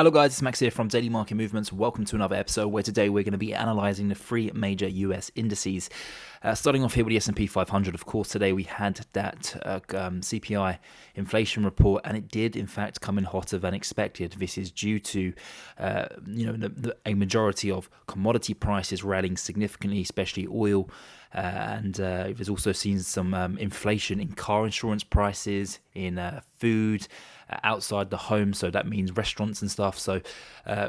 Hello guys, it's Max here from Daily Market Movements. Welcome to another episode where today we're going to be analysing the three major US indices. Starting off here with the S&P500, of course, today we had that CPI inflation report, and it did in fact come in hotter than expected. This is due to a majority of commodity prices rallying significantly, especially oil. And there's also seen some inflation in car insurance prices, in food, outside the home, so that means restaurants and stuff. So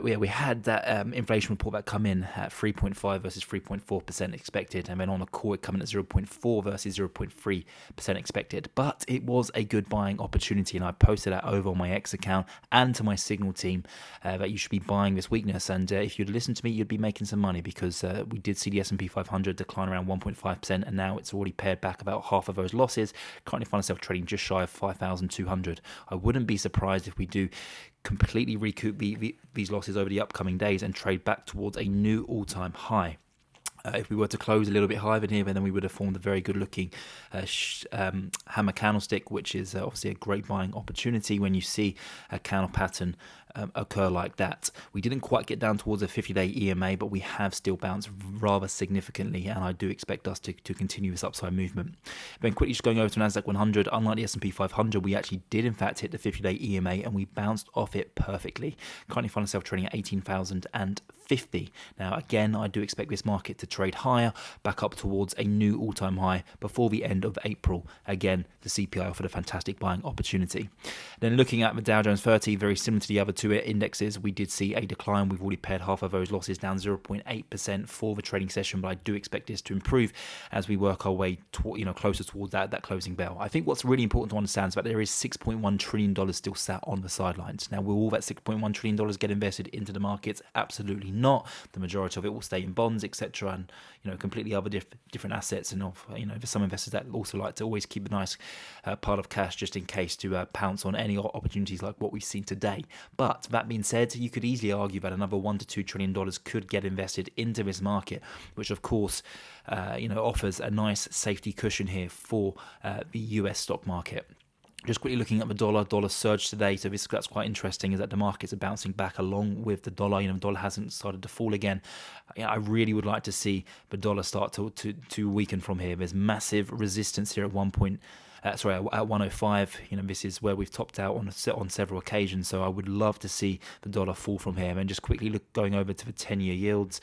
we had that inflation report that come in at 3.5 versus 3.4% expected, and then on the call it coming at 0.4 versus 0.3% expected. But it was a good buying opportunity, and I posted that over on my X account and to my Signal team that you should be buying this weakness. And if you'd listened to me, you'd be making some money, because we did see the S&P 500 decline around 1.5%, and now it's already pared back about half of those losses. Currently find myself trading just shy of 5,200. I wouldn't be surprised if we do completely recoup these losses over the upcoming days and trade back towards a new all-time high. If we were to close a little bit higher than here, then we would have formed a very good looking hammer candlestick, which is obviously a great buying opportunity when you see a candle pattern occur like that. We didn't quite get down towards a 50-day EMA, but we have still bounced rather significantly, and I do expect us to continue this upside movement. Then quickly just going over to Nasdaq100, unlike the S&P 500, we actually did in fact hit the 50-day EMA, and we bounced off it perfectly. Currently find myself trading at 18,050. Now again, I do expect this market to trade higher, back up towards a new all-time high before the end of April. Again, the CPI offered a fantastic buying opportunity. Then looking at the DowJones30, very similar to the other two indexes, we did see a decline. We've already pared half of those losses, down 0.8% for the trading session, but I do expect this to improve as we work our way closer towards that closing bell. I think what's really important to understand is that there is $6.1 trillion still sat on the sidelines. Now, will all that $6.1 trillion get invested into the markets? Absolutely not. The majority of it will stay in bonds, etc., and completely other different assets. And there's some investors that also like to always keep a nice pile of cash just in case to pounce on any opportunities like what we've seen today. But that being said, you could easily argue that another $1 to $2 trillion could get invested into this market, which of course offers a nice safety cushion here for the US stock market. Just quickly looking at the dollar surged today, so that's quite interesting, is that the markets are bouncing back along with the dollar. The dollar hasn't started to fall again. I really would like to see the dollar start to weaken from here. There's massive resistance here at at 105. This is where we've topped out on several occasions, so I would love to see the dollar fall from here. And just quickly going over to the 10-year yields.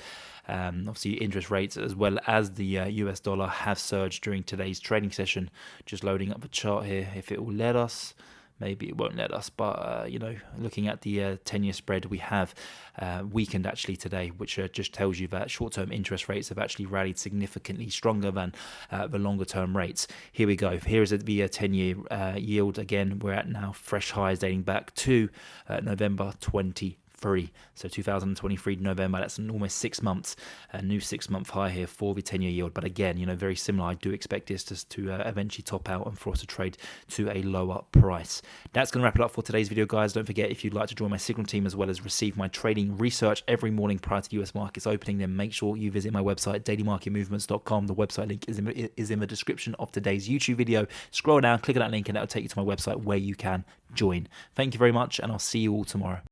Obviously, interest rates as well as the US dollar have surged during today's trading session. Just loading up the chart here. If it will let us, maybe it won't let us, but looking at the 10-year spread, we have weakened actually today, which just tells you that short-term interest rates have actually rallied significantly stronger than the longer-term rates. Here we go. Here is the 10-year yield. Again, we're at now fresh highs dating back to November 2023. So 2023 November, that's almost 6 months, a new 6-month high here for the 10-year yield. But again, very similar. I do expect this to eventually top out and for us to trade to a lower price. That's going to wrap it up for today's video, guys. Don't forget, if you'd like to join my Signal team as well as receive my trading research every morning prior to the US markets opening, then make sure you visit my website, dailymarketmovements.com. The website link is in the description of today's YouTube video. Scroll down, click on that link, and that will take you to my website where you can join. Thank you very much, and I'll see you all tomorrow.